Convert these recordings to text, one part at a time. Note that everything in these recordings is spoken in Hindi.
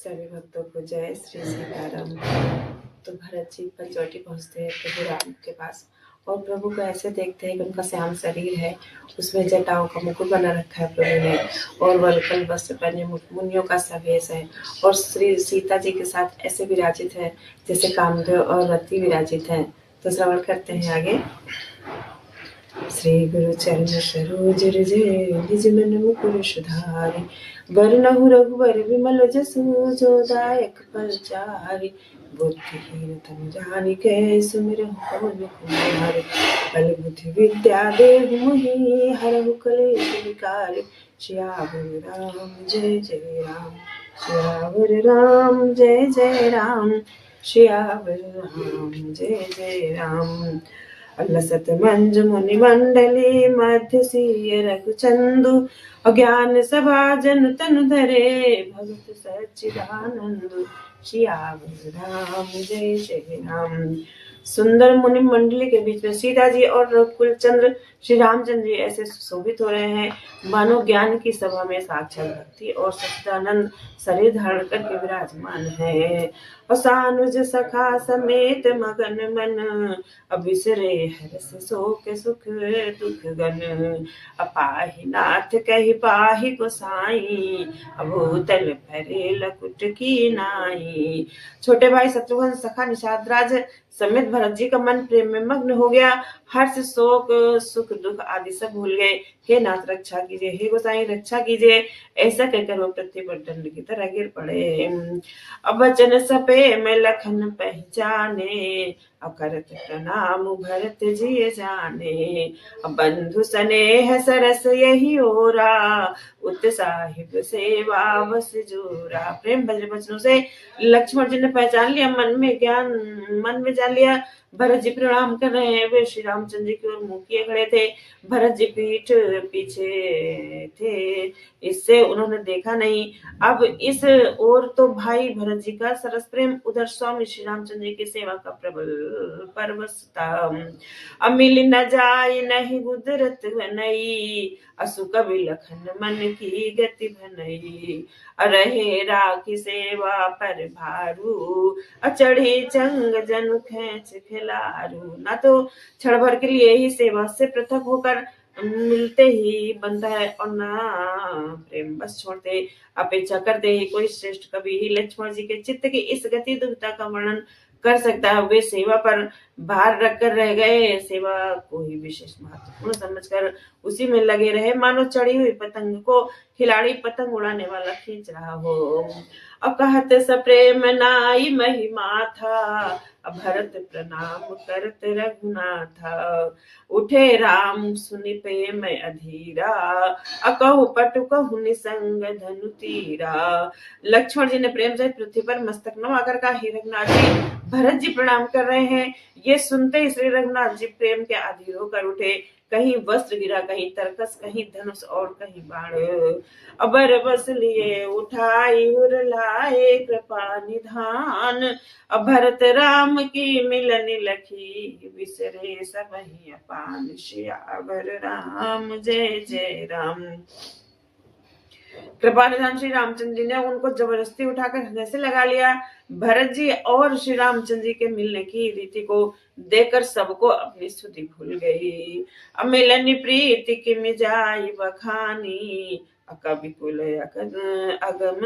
सभी भक्तों को जय श्री सीताराम। तो भरत जी पंचवटी पहुंचते हैं प्रभु राम के पास और प्रभु को ऐसे देखते हैं कि उनका श्याम शरीर है, उसमें जटाओं का मुकुट बना रखा है प्रभु ने, और वल्कल वस्त्र पहने मुनियों का सा वेश है, और श्री सीता जी के साथ ऐसे विराजित है जैसे कामदेव और रति विराजित है। तो श्रवण करते हैं आगे। श्री गुरु चरण सरोज रज निज मन मुकुर सुधारि, वरनहु रघुवर विमल जसु जो दायक फलचारि। बुद्धिहीन तनु जानिके सुमिरहु पवन कुमार, बल बुद्धि विद्या देहु मोहि हरहु कलेश विकार। सियावर राम जय जय राम, सियावर राम जय जय राम, सियावर राम जय जय राम। अलसत मंज मुनि मंडली मध्य सिय रघुचंदु, अज्ञान सभा जन तनु धरे भगत सच्चिदानंद। सियावर राम जय जय राम। सुंदर मुनि मंडली के बीच में सीता जी और रघुकुल चंद्र श्री रामचंद्र जी ऐसे सुशोभित हो रहे हैं मानो ज्ञान की सभा में साक्षात भक्ति और सच्चिदानंद शरीर धारण करके विराजमान है। और सानुज सखा समेत मगन मन, अबिसरे हरस शोक सुख दुख गन। अपाहि नाथ कहि पाहि गोसाई, अभूतल भरे लकुट की नाई। छोटे भाई शत्रुघ्न सखा निषाद राज समेत भरत जी का मन प्रेम में मग्न हो गया। हर्ष शोक सुख दुख आदि सब भूल गए। हे नाथ रक्षा कीजिए, हे गोसाई रक्षा कीजिए, ऐसा कहकर वो पृथ्वी पर दंड की तरह गिर पड़े। अब वचन सपे में लखन पहचाने, अकरत प्रणाम भरत जी जाने। बंधु स्नेह सरस यही ओरा, उत साहिब सेवा बस जोरा। प्रेम भजन वचनों से लक्ष्मण जी ने पहचान लिया, मन में जान लिया भरत जी प्रणाम कर रहे हैं। वे श्री रामचंद्र जी की ओर मुंह किए खड़े थे, भरत जी पीठ पीछे थे, इससे उन्होंने देखा नहीं। अब इस ओर तो भाई भरत जी का सरस प्रेम, उधर स्वामी श्री रामचंद्र जी की सेवा का प्रबल परवश था। अमिल न जाय नहीं गुदरत बनई, असु कवि लखन मन की गति भनई। रहे राखी सेवा पर भारू, अचढ़ी चंग जनु खेच खिलारू। ना तो क्षण भर के लिए ही सेवा से पृथक होकर मिलते ही बनता है, और ना प्रेम बस छोड़ते अपेक्षा करते ही कोई श्रेष्ठ कवि ही लक्ष्मण जी के चित्त की इस गति दुविधा का वर्णन कर सकता है। वे सेवा पर भार रखकर रह गए, सेवा को ही विशेष महत्वपूर्ण समझकर उसी में लगे रहे, मानो चढ़ी हुई पतंग को खिलाड़ी पतंग उड़ाने वाला खींच रहा हो। अब कहत सप्रेम नाई महिमा था, भरत प्रणाम करत रघुनाथा। उठे राम सुनि प्रेम अधीरा, अकहु पटु कहु निसंग धनु तीरा। लक्ष्मण जी ने प्रेम से पृथ्वी पर मस्तक नवाकर कहा, हे रघुनाथ जी, भरत जी प्रणाम कर रहे हैं। ये सुनते ही श्री रघुनाथ जी प्रेम के अधीर होकर उठे। कहीं वस्त्र गिरा, कहीं तरकस, कहीं धनुष और कहीं बाण। अबर बस लिए उठाई उर लाए कृपा निधान। भरत राम की मिलन लखी, विसरे सबहि अपान। सियावर राम जय जय राम। कृपा निधान श्री रामचंद्र जी ने उनको जबरदस्ती उठाकर हृदय से लगा लिया। भरत जी और श्री रामचंद्र जी के मिलने की रीति को देखकर सबको अपनी स्तुति भूल गई। अमिलन प्रीति की मिजाई बखानी, कवि कुल अगम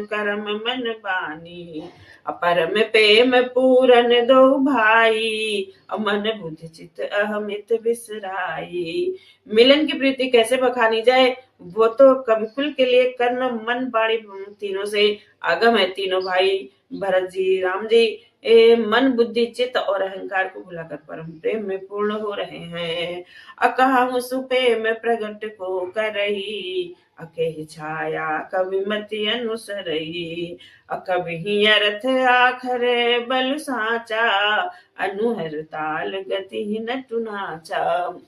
करम मन बानी। परम प्रेम पूरन दो भाई, मन बुद्धि चित अहमित बिसराई। मिलन की प्रीति कैसे बखानी जाए, वो तो कविकुल के लिए कर्म मन बाणी तीनों से आगम है। तीनों भाई भरत जी राम जी मन बुद्धि चित्त और अहंकार को भुलाकर परम प्रेम में पूर्ण हो रहे हैं। अकहु सुप्रेम प्रगट को करही, अकेहि छाया कविमति अनुसरई। अकबहि अर्थ आखर बल साचा, अनुहर ताल गति नटु नाचा।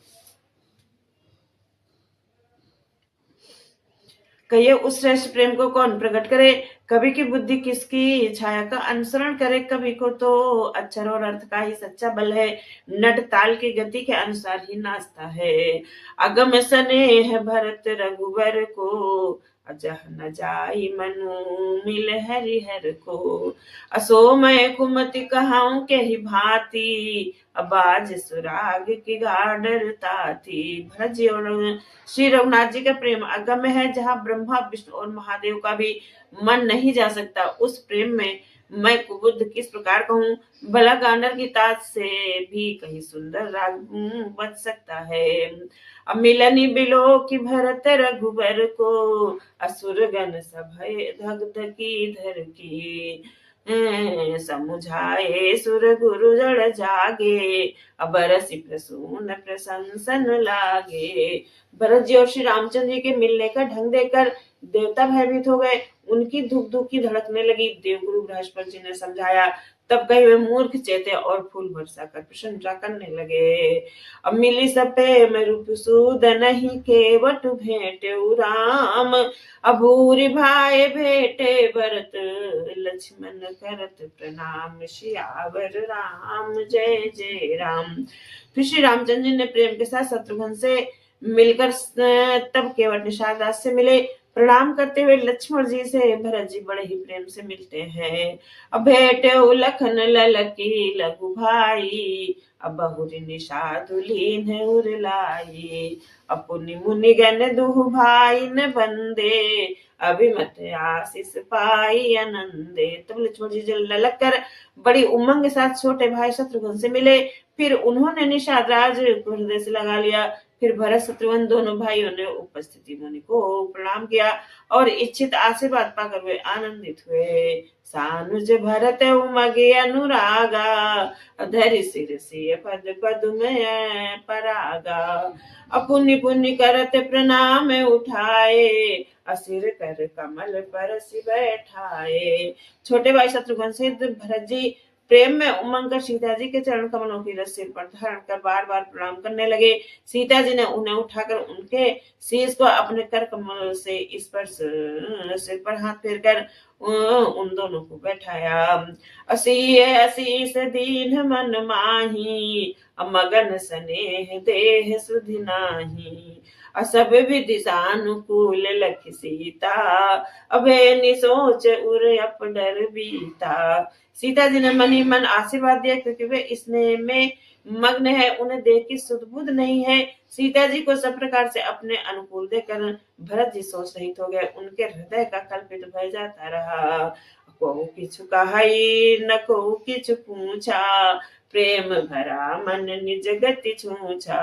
कहिए उस श्रेष्ठ प्रेम को कौन प्रकट करे, कवि की बुद्धि किसकी छाया का अनुसरण करे। कवि को तो अक्षर और अर्थ का ही सच्चा बल है, नट ताल की गति के अनुसार ही नाचता है। अगम स्नेह भरत रघुवर को, अजह न जाई मनु मिल हरिहर को। असो मैं कुमति कहाऊं के ही भांति, अबाज सुराग की गाडरता थी। भरत जी और श्री रघुनाथ जी का प्रेम अगम्य है, जहाँ ब्रह्मा विष्णु और महादेव का भी मन नहीं जा सकता। उस प्रेम में मैं कुबुद्ध किस प्रकार कहूँ, भला गांडर की ताज से भी कहीं सुंदर राग बच सकता है। अब मिलनी बिलो की भरत रघुबर को, असुर गण सभय धक धकी धर की। समुझाए सुर गुरु जड़ जागे, अबरसी प्रसून प्रशंसन लागे। भरत जी और श्री रामचंद्र जी के मिलने का ढंग देखकर देवता भयभीत हो गए। उनकी धुक धुक की धड़कने लगी। देवगुरु बृहस्पति जी ने समझाया, तब कहीं वे मूर्ख चेते और फूल बरसा कर प्रशंसा करने लगे। अब मिली सपे में रूप सूद नहीं केवट भेंटे राम, अभूरि भाई भेटे भरत लक्ष्मण करत प्रणाम, सियावर राम जय जय राम। फिर श्री रामचंद्र जी ने प्रेम के साथ शत्रुघ्न से मिलकर तब केवट निषाद दास से मिले। प्रणाम करते हुए लक्ष्मण जी से भरत जी बड़े ही प्रेम से मिलते हैं। अब भेटे लखन ललकी लघु भाई, अब बहुरी निषादुलीन उरलाई। अपुनि मुनि गण दुहु भाई न बंदे, अभिमत आशीष पाई आनंदे। तब लक्ष्मण जी ललक कर बड़ी उमंग के साथ छोटे भाई शत्रुघ्न से मिले। फिर उन्होंने निषाद राज को हृदय से लगा लिया। फिर भरत शत्रुघ्न दोनों भाइयों ने उपस्थिति मुनि को प्रणाम किया और इच्छित आशीर्वाद पाकर वे आनंदित हुए। सानुज भरत उमगे अनुरागा, धरि सिर से पद पदुमय परागा। अपुनि पुनि करत प्रणाम उठाए, असिर कर कमल पर सि बैठाए। छोटे भाई शत्रुघ्न से भरत जी प्रेम में उमंग कर सीता जी के चरण कमलों की रस सिर पर धारण कर बार बार प्रणाम करने लगे। सीता जी ने उन्हें उठाकर उनके शीश को अपने कर कमल से स्पर्श, सिर पर हाथ फेर कर उन दोनों को बैठाया। असीस दीन मन माही, मगन स्नेह देह सुधि नाही। असब विधि सानुकूल लख सीता, अभे निसोच उर अपडर बीता। सीता जी ने मन ही मन आशीर्वाद दिया, क्योंकि वे स्नेह में मग्न है, उन्हें देख की सुध-बुध नहीं है। सीता जी को सब प्रकार से अपने अनुकूल देखकर भरत जी सोच रहित हो गए। उनके हृदय का कल्पित भय जाता रहा। कहु किछु कहई न कहु किछु पूछा, प्रेम भरा मन निज गति छूछा।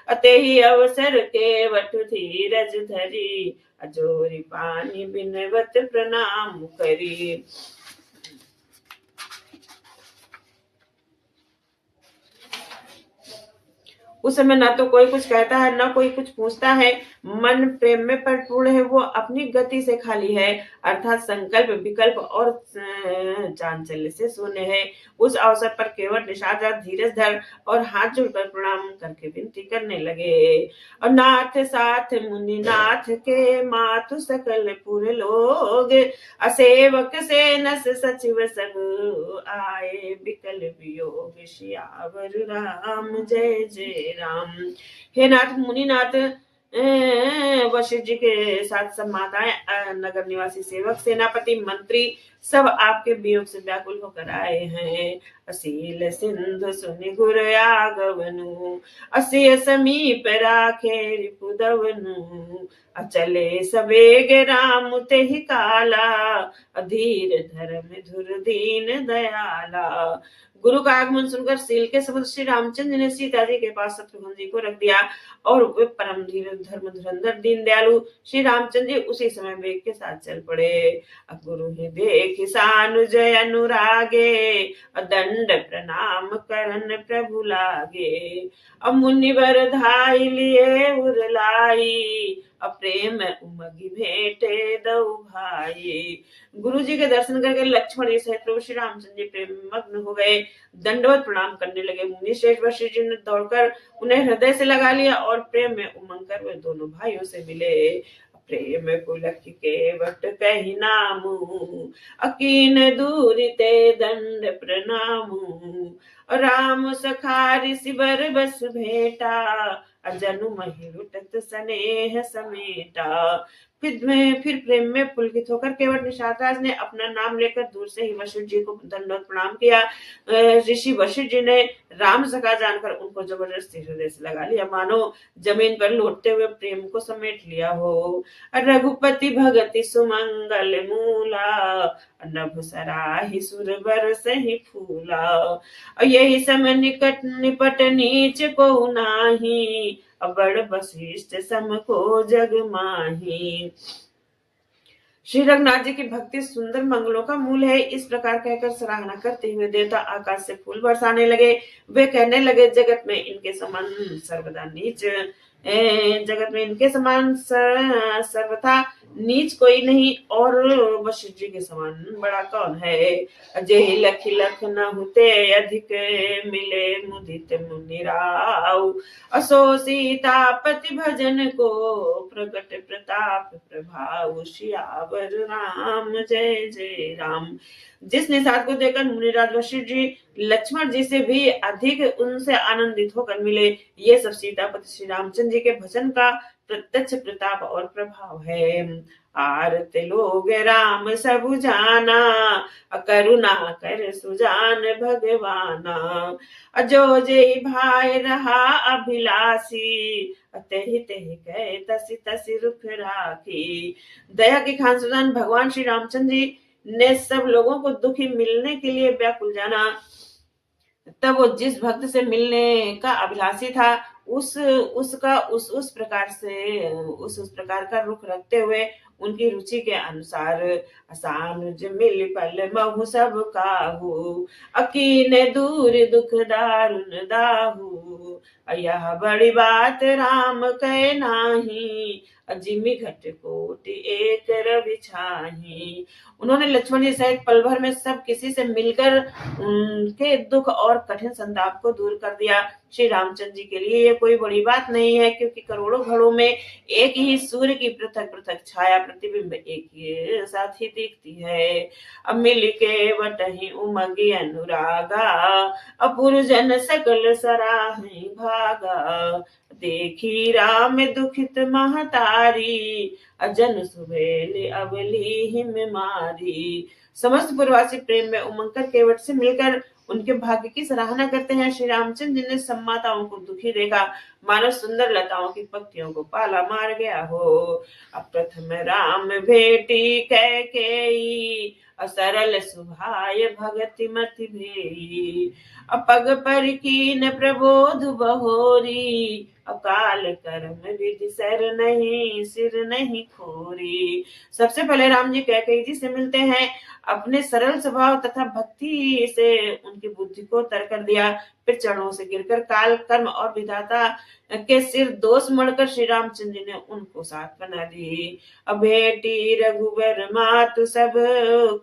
अतेहि अवसर केवट धीरज धरी, अजोरि पानी बिनवत प्रणाम करी। उस समय ना तो कोई कुछ कहता है, ना कोई कुछ पूछता है। मन प्रेम में परिपूर्ण है, वो अपनी गति से खाली है, अर्थात संकल्प विकल्प और चांचल्य से शून्य है। उस अवसर पर केवट निषाद धीरज धर और हाथ जोड़कर प्रणाम करके विनती करने लगे। और नाथ साथ मुनि नाथ के मातु सकल पुर लोग, असेवक से नस सचिव सब आए, बिकल वियोग सियावर राम जय जय राम। हे नाथ मुनिनाथ, वशिष्ठ जी के साथ सब माताएं, नगर निवासी सेवक, सेनापति, मंत्री सब आपके वियोग से व्याकुल होकर आए हैं। असील सिंधु सुनि गुर आगवनु, असिय समीप राखे रिपुदवनु। अचले सवेग राम तेहि काला, अधीर धर्म धुर दीन दयाला। गुरु का आगमन सुनकर सील के समुद्र श्री रामचंद्र ने सीता जी के पास शत्रुघ्न जी को रख दिया और वे परम धीर धर्म धुरंधर दीन दयालु श्री रामचंद्र जी उसी समय वेग के साथ चल पड़े। अब गुरु ही देख सानुज अनुरागे, दंड प्रणाम करन प्रभु लागे। अब मुनिवर धाई लिए उरलाई, प्रेम उमगी भेंटे दऊ भाई। गुरु जी के दर्शन करके लक्ष्मण जी सहित प्रभु श्री रामचंद्र जी प्रेम मग्न हो गए, दंडवत प्रणाम करने लगे। मुनि श्रेष्ठ वशिष्ठ जी ने दौड़कर उन्हें हृदय से लगा लिया और प्रेम में उमंग कर वे दोनों भाइयों से मिले। प्रेम पुलक केवट कही नामू, अकीन दूर ते दंड प्रणामू। राम सखारि सिबर बस भेटा, अजनु महि लुटत स्नेह समेटा। फिर प्रेम में पुलकित होकर केवट निषादराज ने अपना नाम लेकर दूर से ही वशिष्ठ जी को दंडवत प्रणाम किया। ऋषि वशिष्ठ जी ने राम सखा जानकर उनको जबरदस्ती हृदय से लगा लिया, मानो जमीन पर लौटते हुए प्रेम को समेट लिया हो। रघुपति भगति सुमंगल मूला, नभ सराहि सुर बरसहि फूला। यही समय निकट निपट नीच को नाही, बड़ वशिष्ठ सम को जग माही। श्री रघुनाथ जी की भक्ति सुंदर मंगलों का मूल है। इस प्रकार कहकर सराहना करते हुए देवता आकाश से फूल बरसाने लगे। वे कहने लगे, जगत में इनके समान सर्वदा नीच जगत में इनके समान सर्वथा नीच कोई नहीं, और वशिष्ठ जी के समान बड़ा कौन है। अजय लख लख न होते अधिक, मिले मुदित मुनि राव। असो सीतापति भजन को, प्रकट प्रताप प्रभाव। सियावर राम जय जय राम। जिस निषाद को देखकर मुनिराज वशिष्ठ जी लक्ष्मण जी से भी अधिक उनसे आनंदित होकर मिले, ये सब सीतापति श्री रामचंद्र जी के भजन का प्रत्यक्ष प्रताप और प्रभाव है। आरत लोग राम सब जाना, करुणा कर सुजान भगवाना। अजो जय भाई रहा अभिलाषी, तहि तहि कह तसि तसि रुख राखी। दया के खान सुजान भगवान श्री रामचंद्र जी ने सब लोगों को दुखी मिलने के लिए व्याकुल जाना। तब वो जिस भक्त से मिलने का अभिलाषी था, उस प्रकार का रुख रखते हुए उनकी रुचि के अनुसार असानुज मिल पल महु सब काहू, अकीने दूर दुख दारुन दाहू। यह बड़ी बात राम कहे नाही, अजिमि घट कोटि एक रवि छाही। उन्होंने लक्ष्मण जी सहित पल भर में सब किसी से मिलकर उनके दुख और कठिन संताप को दूर कर दिया। श्री रामचंद्र जी के लिए ये कोई बड़ी बात नहीं है, क्योंकि करोड़ों घड़ों में एक ही सूर्य की पृथक पृथक छाया प्रतिबिंब एक ही साथ ही दिखती है। अब मिल के वटहि उमगी अनुरागा, अपुर जन सकल सराहि भागा। देखी राम दुखित महतारी, अजन सुबेल अबली हिम मारी। समस्त पुरवासी प्रेम में उमंग कर केवट से मिलकर उनके भाग्य की सराहना करते हैं। श्री रामचंद्र जी ने सब माताओं को दुखी देखा, मानो सुंदर लताओं की पत्तियों को पाला मार गया हो। अब प्रथम राम भेटी कैकेयी, असरल सुभाय भगति मति भेई। अपग पर कीन प्रबोध बहोरी, अकाल कर्म विधि सर नहीं सिर नहीं खोरी। सबसे पहले राम जी कैकेयी जी से मिलते हैं। अपने सरल स्वभाव तथा भक्ति से उनकी बुद्धि को तर कर दिया। फिर चरणों से गिरकर काल कर्म और विधाता के सिर दोष मढ़कर श्री रामचंद्र जी ने उनको साथ बना दी। अभेटी रघुवर मातु सब,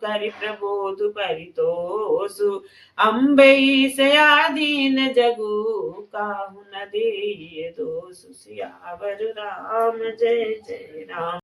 करि प्रबोध परितोष। अम्बई से आदीन जगु, काहु न दे दोष। सियावर राम जय जय राम।